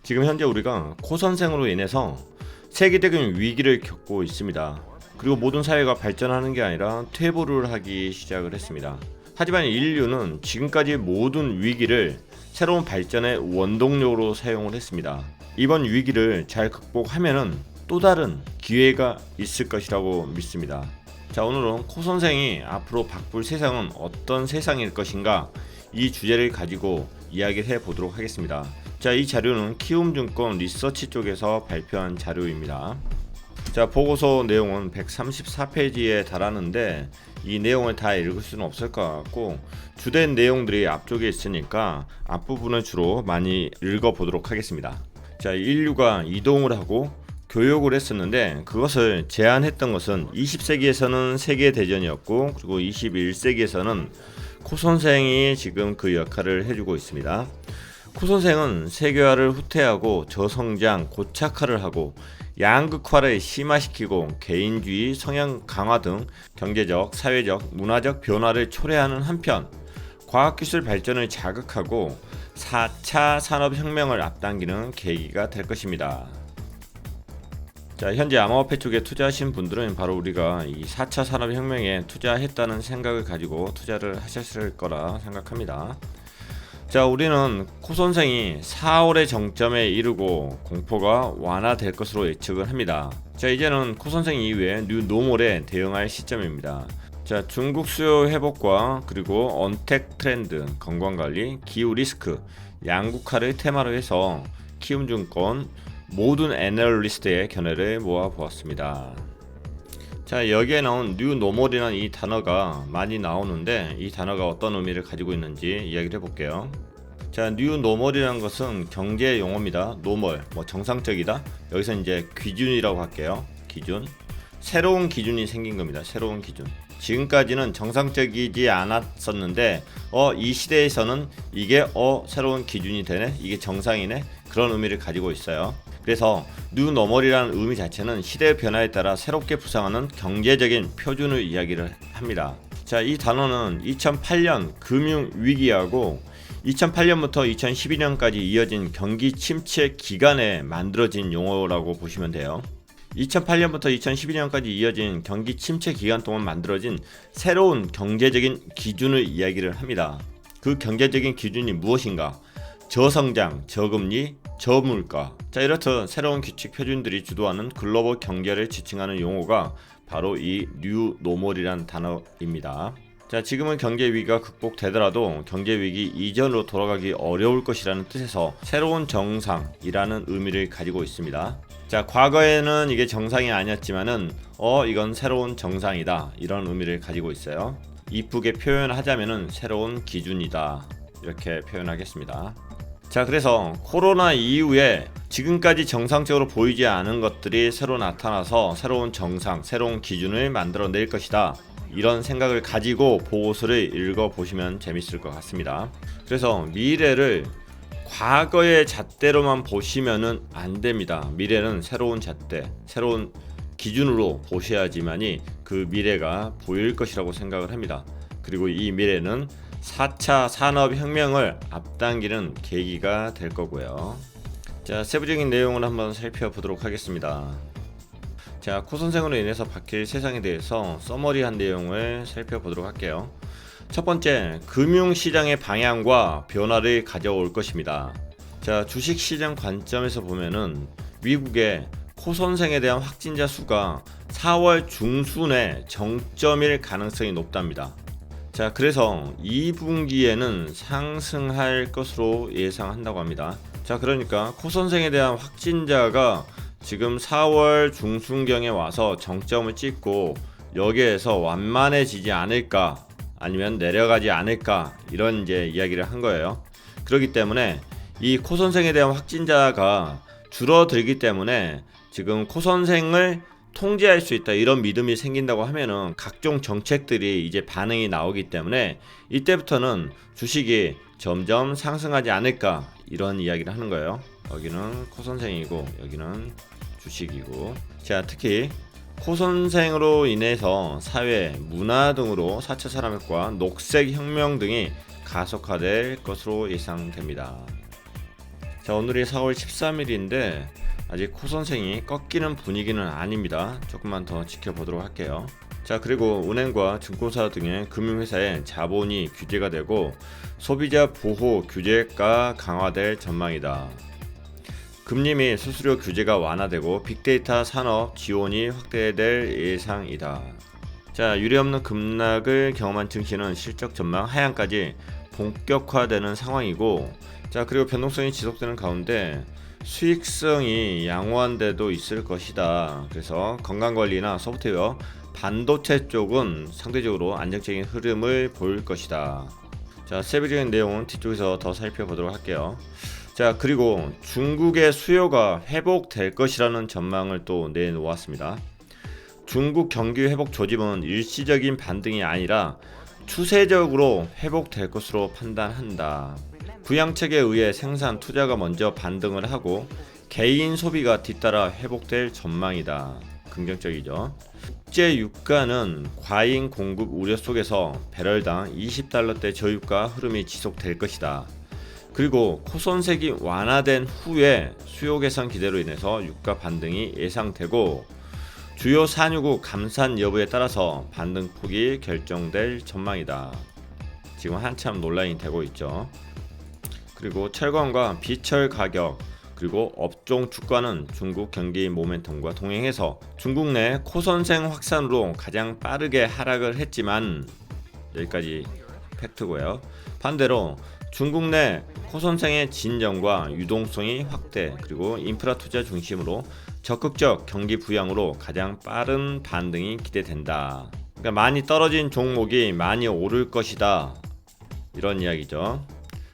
지금 현재 우리가 코 선생으로 인해서 세계적인 위기를 겪고 있습니다. 그리고 모든 사회가 발전하는 게 아니라 퇴보를 하기 시작을 했습니다. 하지만 인류는 지금까지 모든 위기를 새로운 발전의 원동력으로 사용을 했습니다. 이번 위기를 잘 극복하면은 또 다른 기회가 있을 것이라고 믿습니다. 자, 오늘은 코 선생이 앞으로 바꿀 세상은 어떤 세상일 것인가, 이 주제를 가지고 이야기를 해보도록 하겠습니다. 자, 이 자료는 키움증권 리서치 쪽에서 발표한 자료입니다. 자, 보고서 내용은 134페이지에 달하는데 이 내용을 다 읽을 수는 없을 것 같고 주된 내용들이 앞쪽에 있으니까 앞부분을 주로 많이 읽어보도록 하겠습니다. 자, 인류가 이동을 하고 교육을 했었는데 그것을 제한했던 것은 20세기에서는 세계대전이었고 그리고 21세기에서는 코 선생이 지금 그 역할을 해주고 있습니다. 코 선생은 세계화를 후퇴하고 저성장, 고착화를 하고 양극화를 심화시키고 개인주의, 성향 강화 등 경제적, 사회적, 문화적 변화를 초래하는 한편 과학기술 발전을 자극하고 4차 산업혁명을 앞당기는 계기가 될 것입니다. 자, 현재 암호화폐 쪽에 투자하신 분들은 바로 우리가 이 4차 산업혁명에 투자했다는 생각을 가지고 투자를 하셨을 거라 생각합니다. 자, 우리는 코 선생이 4월의 정점에 이르고 공포가 완화될 것으로 예측을 합니다. 자, 이제는 코 선생 이후에 뉴 노멀에 대응할 시점입니다. 자, 중국 수요 회복과 그리고 언택 트렌드, 건강관리, 기후 리스크, 양극화를 테마로 해서 키움증권 모든 애널리스트의 견해를 모아보았습니다. 자, 여기에 나온 뉴 노멀이라는 이 단어가 많이 나오는데 이 단어가 어떤 의미를 가지고 있는지 이야기를 해볼게요. 자, 뉴 노멀이라는 것은 경제 용어입니다. 노멀, 정상적이다. 여기서 이제 기준이라고 할게요. 기준. 새로운 기준이 생긴 겁니다. 새로운 기준. 지금까지는 정상적이지 않았었는데 이 시대에서는 이게 새로운 기준이 되네. 이게 정상이네. 그런 의미를 가지고 있어요. 그래서 뉴 노멀이라는 의미 자체는 시대의 변화에 따라 새롭게 부상하는 경제적인 표준을 이야기를 합니다. 자, 이 단어는 2008년 금융 위기하고 2008년부터 2012년까지 이어진 경기 침체 기간에 만들어진 용어라고 보시면 돼요. 2008년부터 2012년까지 이어진 경기 침체 기간 동안 만들어진 새로운 경제적인 기준을 이야기를 합니다. 그 경제적인 기준이 무엇인가? 저성장, 저금리, 저물가. 자, 이렇듯 새로운 규칙 표준들이 주도하는 글로벌 경제를 지칭하는 용어가 바로 이 뉴 노멀이란 단어입니다. 자, 지금은 경제 위기가 극복되더라도 경제 위기 이전으로 돌아가기 어려울 것이라는 뜻에서 새로운 정상이라는 의미를 가지고 있습니다. 자, 과거에는 이게 정상이 아니었지만은 이건 새로운 정상이다, 이런 의미를 가지고 있어요. 이쁘게 표현하자면은 새로운 기준이다, 이렇게 표현하겠습니다. 자, 그래서 코로나 이후에 지금까지 정상적으로 보이지 않은 것들이 새로 나타나서 새로운 정상, 새로운 기준을 만들어낼 것이다, 이런 생각을 가지고 보고서를 읽어보시면 재밌을 것 같습니다. 그래서 미래를 과거의 잣대로만 보시면은 안 됩니다. 미래는 새로운 잣대, 새로운 기준으로 보셔야지만이 그 미래가 보일 것이라고 생각을 합니다. 그리고 이 미래는 4차 산업혁명을 앞당기는 계기가 될 거고요. 자, 세부적인 내용을 한번 살펴보도록 하겠습니다. 자, 코 선생으로 인해서 바뀔 세상에 대해서 서머리한 내용을 살펴보도록 할게요. 첫 번째, 금융시장의 방향과 변화를 가져올 것입니다. 자, 주식시장 관점에서 보면은 미국의 코 선생에 대한 확진자 수가 4월 중순에 정점일 가능성이 높답니다. 자, 그래서 2분기에는 상승할 것으로 예상한다고 합니다. 자, 그러니까 코 선생에 대한 확진자가 지금 4월 중순경에 와서 정점을 찍고 여기에서 완만해지지 않을까, 아니면 내려가지 않을까, 이런 이제 이야기를 한 거예요. 그렇기 때문에 이 코 선생에 대한 확진자가 줄어들기 때문에 지금 코 선생을 통제할 수 있다, 이런 믿음이 생긴다고 하면은 각종 정책들이 이제 반응이 나오기 때문에 이때부터는 주식이 점점 상승하지 않을까, 이런 이야기를 하는 거예요. 여기는 코 선생이고 여기는 주식이고. 자, 특히 코 선생으로 인해서 사회, 문화 등으로 4차 산업혁명과 녹색 혁명 등이 가속화될 것으로 예상됩니다. 자, 오늘이 4월 13일인데 아직 코 선생이 꺾이는 분위기는 아닙니다. 조금만 더 지켜보도록 할게요. 자, 그리고 은행과 증권사 등의 금융회사의 자본이 규제가 되고 소비자 보호 규제가 강화될 전망이다. 금리 및 수수료 규제가 완화되고 빅데이터 산업 지원이 확대될 예상이다. 자, 유례없는 급락을 경험한 증시는 실적 전망 하향까지 본격화되는 상황이고, 자, 그리고 변동성이 지속되는 가운데 수익성이 양호한 데도 있을 것이다. 그래서 건강관리나 소프트웨어, 반도체 쪽은 상대적으로 안정적인 흐름을 보일 것이다. 자, 세부적인 내용은 뒤쪽에서 더 살펴보도록 할게요. 자, 그리고 중국의 수요가 회복될 것이라는 전망을 또 내놓았습니다. 중국 경기 회복 조짐은 일시적인 반등이 아니라 추세적으로 회복될 것으로 판단한다. 부양책에 의해 생산 투자가 먼저 반등을 하고 개인 소비가 뒤따라 회복될 전망이다. 긍정적이죠. 국제 유가는 과잉 공급 우려 속에서 배럴당 20달러대 저유가 흐름이 지속될 것이다. 그리고 코선색이 완화된 후에 수요 개선 기대로 인해서 유가 반등이 예상되고 주요 산유국 감산 여부에 따라서 반등 폭이 결정될 전망이다. 지금 한참 논란이 되고 있죠. 그리고 철강과 비철 가격 그리고 업종 주가는 중국 경기 모멘텀과 동행해서 중국 내 코선생 확산으로 가장 빠르게 하락을 했지만, 여기까지 팩트고요. 반대로 중국 내 코선생의 진정과 유동성이 확대 그리고 인프라 투자 중심으로 적극적 경기 부양으로 가장 빠른 반등이 기대된다. 그러니까 많이 떨어진 종목이 많이 오를 것이다, 이런 이야기죠.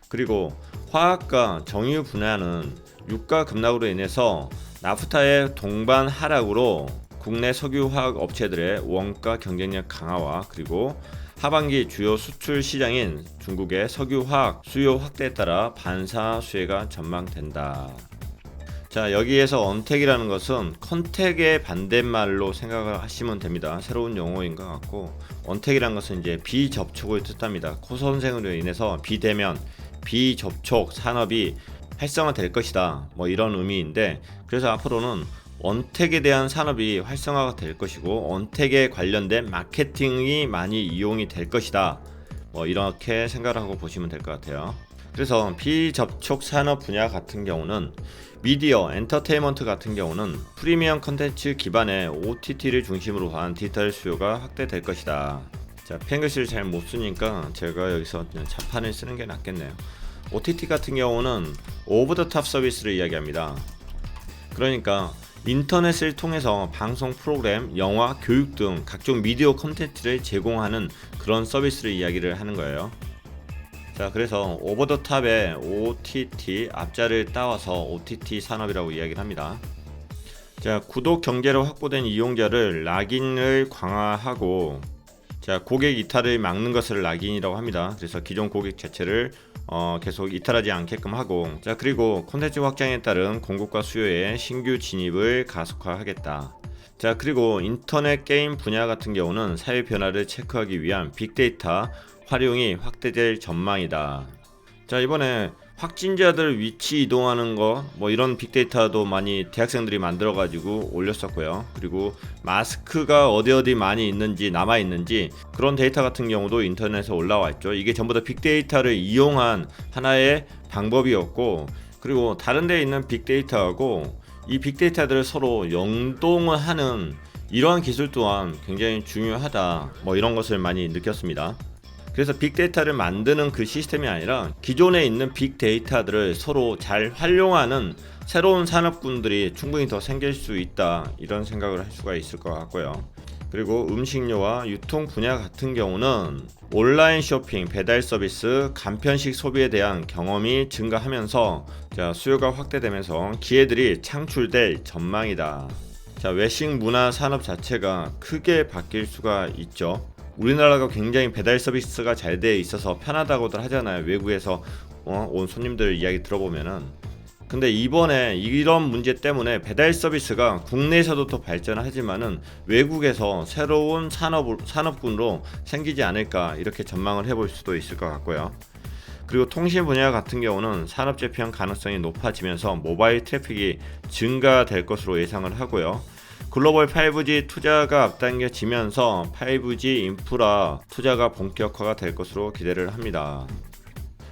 그리고 화학과 정유 분야는 유가 급락으로 인해서 나프타의 동반 하락으로 국내 석유화학 업체들의 원가 경쟁력 강화와 그리고 하반기 주요 수출 시장인 중국의 석유화학 수요 확대에 따라 반사 수혜가 전망된다. 자, 여기에서 언택이라는 것은 컨택의 반대말로 생각을 하시면 됩니다. 새로운 용어인 것 같고, 언택이라는 것은 이제 비접촉을 뜻합니다. 코선생으로 인해서 비대면, 비접촉 산업이 활성화될 것이다, 뭐 이런 의미인데, 그래서 앞으로는 언택에 대한 산업이 활성화가 될 것이고 언택에 관련된 마케팅이 많이 이용이 될 것이다, 뭐 이렇게 생각을 하고 보시면 될 것 같아요. 그래서 비접촉 산업 분야 같은 경우는 미디어, 엔터테인먼트 같은 경우는 프리미엄 컨텐츠 기반의 OTT를 중심으로 한 디지털 수요가 확대될 것이다. 자, 펜글씨를 잘 못 쓰니까 제가 여기서 자판을 쓰는 게 낫겠네요. OTT 같은 경우는 오버 더 탑 서비스를 이야기합니다. 그러니까 인터넷을 통해서 방송 프로그램, 영화, 교육 등 각종 미디어 콘텐츠를 제공하는 그런 서비스를 이야기를 하는 거예요. 자, 그래서 오버 더 탑의 OTT 앞자를 따와서 OTT 산업이라고 이야기를 합니다. 자, 구독 경제로 확보된 이용자를 락인을 강화하고, 자, 고객 이탈을 막는 것을 락인이라고 합니다. 그래서 기존 고객 자체를 계속 이탈하지 않게끔 하고, 자, 그리고 콘텐츠 확장에 따른 공급과 수요의 신규 진입을 가속화하겠다. 자, 그리고 인터넷 게임 분야 같은 경우는 사회 변화를 체크하기 위한 빅데이터 활용이 확대될 전망이다. 자, 이번에 확진자들 위치 이동하는 거, 뭐 이런 빅데이터도 많이 대학생들이 만들어 가지고 올렸었고요. 그리고 마스크가 어디 많이 있는지 남아 있는지 그런 데이터 같은 경우도 인터넷에 올라와 있죠. 이게 전부 다 빅데이터를 이용한 하나의 방법이었고, 그리고 다른 데에 있는 빅데이터하고 이 빅데이터들을 서로 연동을 하는 이러한 기술 또한 굉장히 중요하다, 뭐 이런 것을 많이 느꼈습니다. 그래서 빅데이터를 만드는 그 시스템이 아니라 기존에 있는 빅데이터들을 서로 잘 활용하는 새로운 산업군들이 충분히 더 생길 수 있다, 이런 생각을 할 수가 있을 것 같고요. 그리고 음식료와 유통 분야 같은 경우는 온라인 쇼핑, 배달 서비스, 간편식 소비에 대한 경험이 증가하면서 자, 수요가 확대되면서 기회들이 창출될 전망이다. 자, 외식 문화 산업 자체가 크게 바뀔 수가 있죠. 우리나라가 굉장히 배달 서비스가 잘 돼 있어서 편하다고들 하잖아요. 외국에서 온 손님들 이야기 들어보면은. 근데 이번에 이런 문제 때문에 배달 서비스가 국내에서도 더 발전하지만은 외국에서 새로운 산업군으로 생기지 않을까, 이렇게 전망을 해볼 수도 있을 것 같고요. 그리고 통신 분야 같은 경우는 산업 재편 가능성이 높아지면서 모바일 트래픽이 증가될 것으로 예상을 하고요. 글로벌 5G 투자가 앞당겨지면서 5G 인프라 투자가 본격화가 될 것으로 기대를 합니다.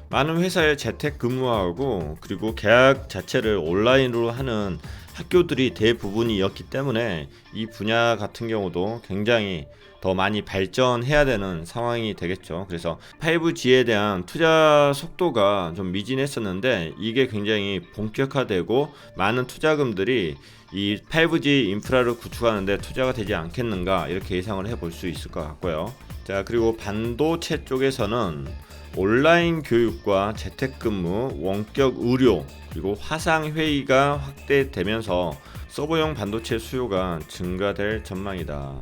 많은 회사에 재택 근무하고 그리고 계약 자체를 온라인으로 하는 학교들이 대부분이었기 때문에 이 분야 같은 경우도 굉장히 더 많이 발전해야 되는 상황이 되겠죠. 그래서 5G에 대한 투자 속도가 좀 미진했었는데 이게 굉장히 본격화되고 많은 투자금들이 이 5G 인프라를 구축하는데 투자가 되지 않겠는가 이렇게 예상을 해볼 수 있을 것 같고요. 자, 그리고 반도체 쪽에서는 온라인 교육과 재택근무, 원격 의료, 그리고 화상회의가 확대되면서 서버용 반도체 수요가 증가될 전망이다.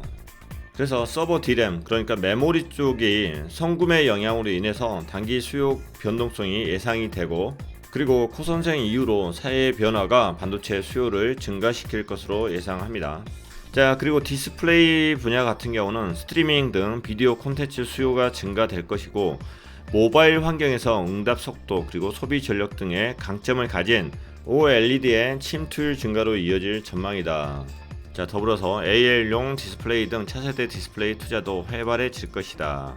그래서 서버 D램, 그러니까 메모리 쪽이 성구매 영향으로 인해서 단기 수요 변동성이 예상이 되고, 그리고 코선생 이후로 사회의 변화가 반도체 수요를 증가시킬 것으로 예상합니다. 자, 그리고 디스플레이 분야 같은 경우는 스트리밍 등 비디오 콘텐츠 수요가 증가될 것이고, 모바일 환경에서 응답 속도 그리고 소비 전력 등의 강점을 가진 OLED의 침투율 증가로 이어질 전망이다. 자, 더불어서 AL용 디스플레이 등 차세대 디스플레이 투자도 활발해질 것이다.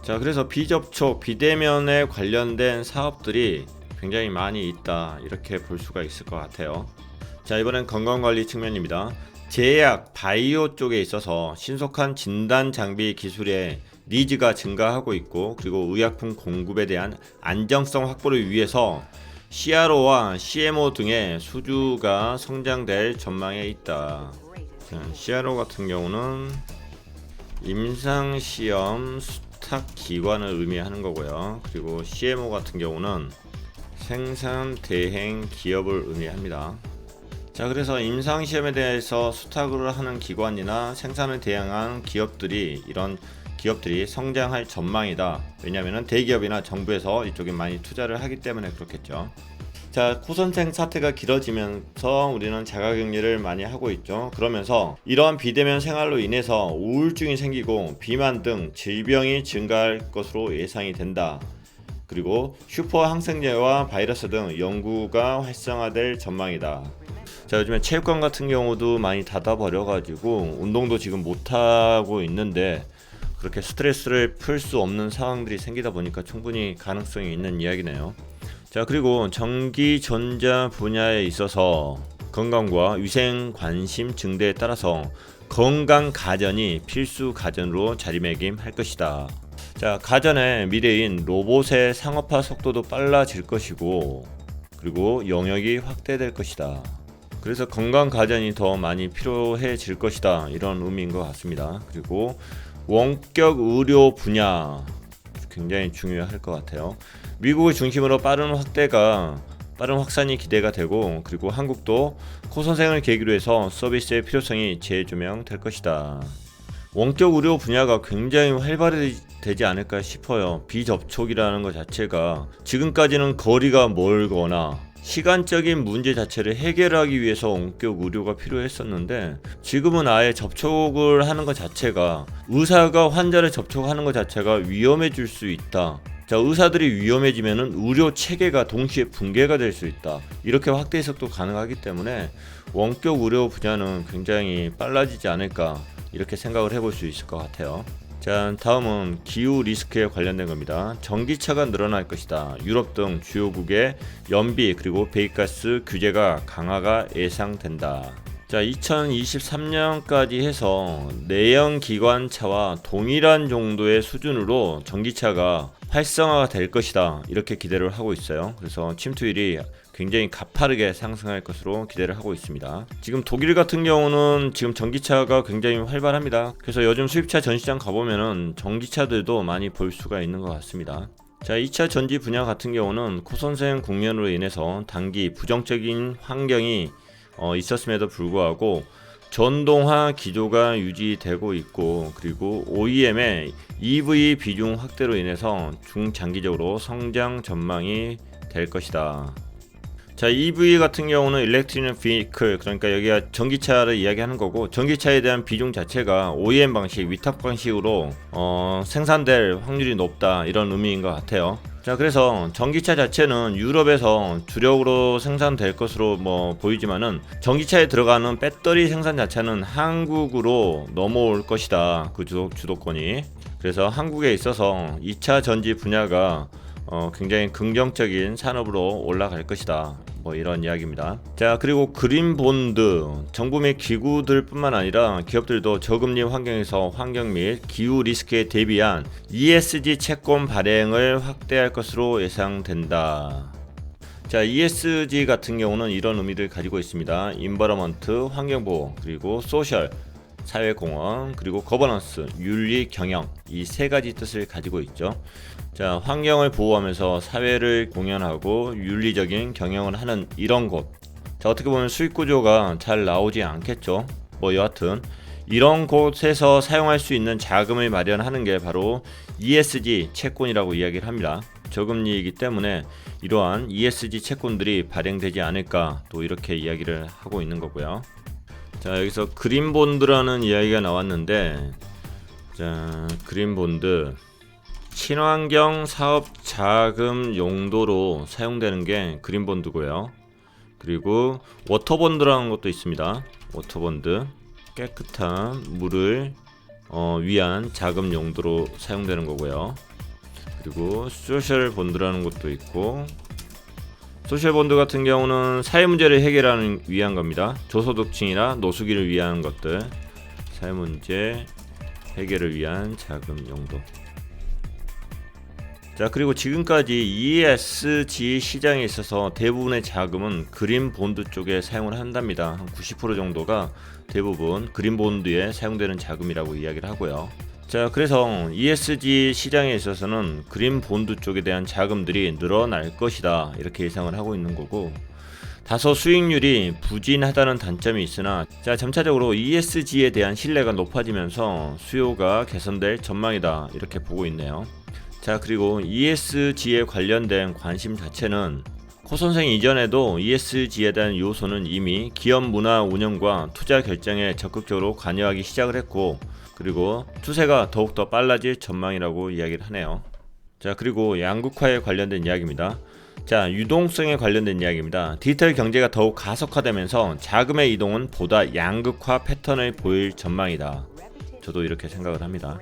자, 그래서 비접촉, 비대면에 관련된 사업들이 굉장히 많이 있다 이렇게 볼 수가 있을 것 같아요. 자, 이번엔 건강관리 측면입니다. 제약, 바이오 쪽에 있어서 신속한 진단 장비 기술에 니즈가 증가하고 있고, 그리고 의약품 공급에 대한 안정성 확보를 위해서 CRO와 CMO 등의 수주가 성장될 전망에 있다. 자, CRO 같은 경우는 임상시험 수탁 기관을 의미하는 거고요. 그리고 CMO 같은 경우는 생산 대행 기업을 의미합니다. 자, 그래서 임상시험에 대해서 수탁을 하는 기관이나 생산을 대행한 기업들이 이런 기업들이 성장할 전망이다. 왜냐하면 대기업이나 정부에서 이쪽에 많이 투자를 하기 때문에 그렇겠죠. 자, 코선생 사태가 길어지면서 우리는 자가격리를 많이 하고 있죠. 그러면서 이러한 비대면 생활로 인해서 우울증이 생기고 비만 등 질병이 증가할 것으로 예상이 된다. 그리고 슈퍼 항생제와 바이러스 등 연구가 활성화될 전망이다. 자, 요즘에 체육관 같은 경우도 많이 닫아버려가지고 운동도 지금 못하고 있는데 그렇게 스트레스를 풀 수 없는 상황들이 생기다 보니까 충분히 가능성이 있는 이야기네요. 자, 그리고 전기 전자 분야에 있어서 건강과 위생 관심 증대에 따라서 건강 가전이 필수 가전으로 자리매김할 것이다. 자, 가전의 미래인 로봇의 상업화 속도도 빨라질 것이고, 그리고 영역이 확대될 것이다. 그래서 건강 가전이 더 많이 필요해질 것이다 이런 의미인 것 같습니다. 그리고 원격 의료 분야 굉장히 중요할 것 같아요. 미국을 중심으로 빠른 확산이 기대가 되고, 그리고 한국도 코선생을 계기로 해서 서비스의 필요성이 재조명될 것이다. 원격 의료 분야가 굉장히 활발해지지 않을까 싶어요. 비접촉이라는 것 자체가 지금까지는 거리가 멀거나 시간적인 문제 자체를 해결하기 위해서 원격 의료가 필요했었는데, 지금은 아예 접촉을 하는 것 자체가, 의사가 환자를 접촉하는 것 자체가 위험해질 수 있다. 자, 의사들이 위험해지면은 의료 체계가 동시에 붕괴가 될 수 있다. 이렇게 확대 해석도 가능하기 때문에 원격 의료 분야는 굉장히 빨라지지 않을까 이렇게 생각을 해볼 수 있을 것 같아요. 자, 다음은 기후 리스크에 관련된 겁니다. 전기차가 늘어날 것이다. 유럽 등 주요국의 연비 그리고 배기가스 규제가 강화가 예상된다. 자, 2023년까지 해서 내연 기관차와 동일한 정도의 수준으로 전기차가 활성화가 될 것이다 이렇게 기대를 하고 있어요. 그래서 침투율이 굉장히 가파르게 상승할 것으로 기대를 하고 있습니다. 지금 독일 같은 경우는 지금 전기차가 굉장히 활발합니다. 그래서 요즘 수입차 전시장 가보면은 전기차들도 많이 볼 수가 있는 것 같습니다. 자, 2차 전지 분야 같은 경우는 코선생 국면으로 인해서 단기 부정적인 환경이 있었음에도 불구하고 전동화 기조가 유지되고 있고, 그리고 OEM의 EV 비중 확대로 인해서 중장기적으로 성장 전망이 될 것이다. 자, EV 같은 경우는 Electric Vehicle, 그러니까 여기가 전기차를 이야기하는 거고, 전기차에 대한 비중 자체가 OEM 방식, 위탁 방식으로 생산될 확률이 높다 이런 의미인 것 같아요. 자, 그래서 전기차 자체는 유럽에서 주력으로 생산될 것으로 보이지만은 전기차에 들어가는 배터리 생산 자체는 한국으로 넘어올 것이다. 그 주도권이. 그래서 한국에 있어서 2차 전지 분야가 굉장히 긍정적인 산업으로 올라갈 것이다. 이런 이야기입니다. 자, 그리고 그린 본드, 정부 및 기구들 뿐만 아니라 기업들도 저금리 환경에서 환경 및 기후 리스크에 대비한 ESG 채권 발행을 확대할 것으로 예상된다. 자, ESG 같은 경우는 이런 의미를 가지고 있습니다. 인버러먼트, 환경보호, 그리고 소셜, 사회공헌, 그리고 거버넌스, 윤리 경영, 이 세 가지 뜻을 가지고 있죠. 자, 환경을 보호하면서 사회를 공헌하고 윤리적인 경영을 하는 이런 곳. 자, 어떻게 보면 수익 구조가 잘 나오지 않겠죠. 여하튼 이런 곳에서 사용할 수 있는 자금을 마련하는 게 바로 ESG 채권이라고 이야기를 합니다. 저금리이기 때문에 이러한 ESG 채권들이 발행되지 않을까, 또 이렇게 이야기를 하고 있는 거고요. 자, 여기서 그린본드라는 이야기가 나왔는데, 자, 그린본드 친환경 사업 자금 용도로 사용되는 게 그린본드고요. 그리고 워터본드라는 것도 있습니다. 워터본드, 깨끗한 물을 위한 자금 용도로 사용되는 거고요. 그리고 소셜본드라는 것도 있고, 소셜본드 같은 경우는 사회 문제를 해결하는 위한 겁니다. 저소득층이나 노숙인을 위한 것들, 사회 문제 해결을 위한 자금 용도. 자, 그리고 지금까지 ESG 시장에 있어서 대부분의 자금은 그린본드 쪽에 사용을 한답니다. 한 90% 정도가 대부분 그린본드에 사용되는 자금이라고 이야기를 하고요. 자, 그래서 ESG 시장에 있어서는 그린본드 쪽에 대한 자금들이 늘어날 것이다, 이렇게 예상을 하고 있는 거고, 다소 수익률이 부진하다는 단점이 있으나, 자, 점차적으로 ESG에 대한 신뢰가 높아지면서 수요가 개선될 전망이다, 이렇게 보고 있네요. 자, 그리고 ESG에 관련된 관심 자체는 코 선생 이전에도 ESG에 대한 요소는 이미 기업 문화 운영과 투자 결정에 적극적으로 관여하기 시작을 했고, 그리고 추세가 더욱더 빨라질 전망이라고 이야기를 하네요. 자, 그리고 양극화에 관련된 이야기입니다. 자, 유동성에 관련된 이야기입니다. 디지털 경제가 더욱 가속화되면서 자금의 이동은 보다 양극화 패턴을 보일 전망이다. 저도 이렇게 생각을 합니다.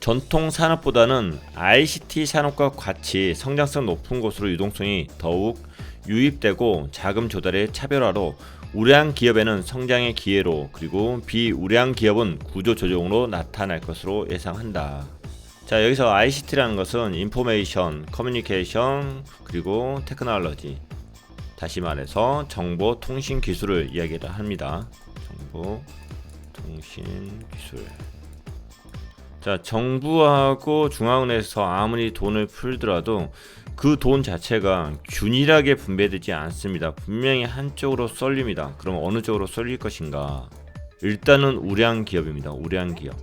전통 산업보다는 ICT 산업과 같이 성장성 높은 곳으로 유동성이 더욱 유입되고, 자금 조달의 차별화로 우량 기업에는 성장의 기회로, 그리고 비우량 기업은 구조 조정으로 나타날 것으로 예상한다. 자, 여기서 ICT라는 것은 인포메이션, 커뮤니케이션, 그리고 테크놀로지, 다시 말해서 정보 통신 기술을 이야기를 합니다. 정보 통신 기술. 자, 정부하고 중앙은행에서 아무리 돈을 풀더라도 그 돈 자체가 균일하게 분배되지 않습니다. 분명히 한쪽으로 쏠립니다. 그럼 어느 쪽으로 쏠릴 것인가? 일단은 우량 기업입니다. 우량 기업.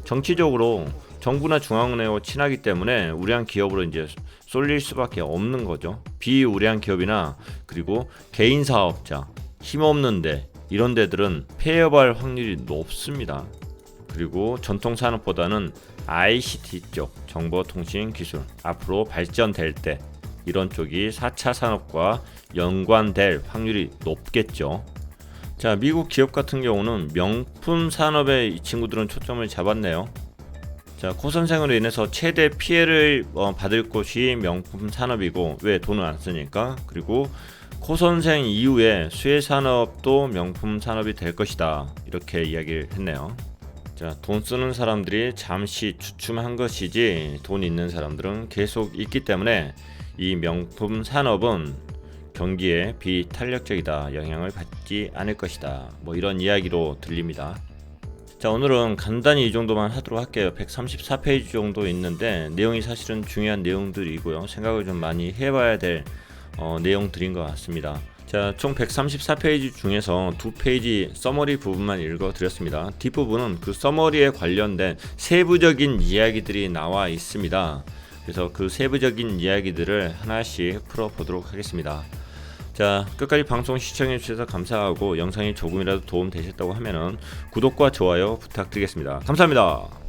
정치적으로 정부나 중앙은행하고 친하기 때문에 우량 기업으로 이제 쏠릴 수밖에 없는 거죠. 비우량 기업이나 그리고 개인 사업자, 힘없는데 이런 데들은 폐업할 확률이 높습니다. 그리고 전통 산업보다는 ICT 쪽, 정보통신기술 앞으로 발전될 때 이런 쪽이 4차 산업과 연관될 확률이 높겠죠. 자, 미국 기업 같은 경우는 명품 산업에 이 친구들은 초점을 잡았네요. 자, 코 선생으로 인해서 최대 피해를 받을 곳이 명품 산업이고, 왜? 돈을 안 쓰니까. 그리고 코 선생 이후에 수혜 산업도 명품 산업이 될 것이다, 이렇게 이야기를 했네요. 자, 돈 쓰는 사람들이 잠시 주춤한 것이지 돈 있는 사람들은 계속 있기 때문에 이 명품 산업은 경기에 비탄력적이다, 영향을 받지 않을 것이다, 이런 이야기로 들립니다. 자, 오늘은 간단히 이 정도만 하도록 할게요. 134페이지 정도 있는데 내용이 사실은 중요한 내용들이고요. 생각을 좀 많이 해봐야 될 내용들인 것 같습니다. 자, 총 134페이지 중에서 2페이지 서머리 부분만 읽어드렸습니다. 뒷부분은 그 서머리에 관련된 세부적인 이야기들이 나와 있습니다. 그래서 그 세부적인 이야기들을 하나씩 풀어보도록 하겠습니다. 자, 끝까지 방송 시청해주셔서 감사하고, 영상이 조금이라도 도움 되셨다고 하면은 구독과 좋아요 부탁드리겠습니다. 감사합니다.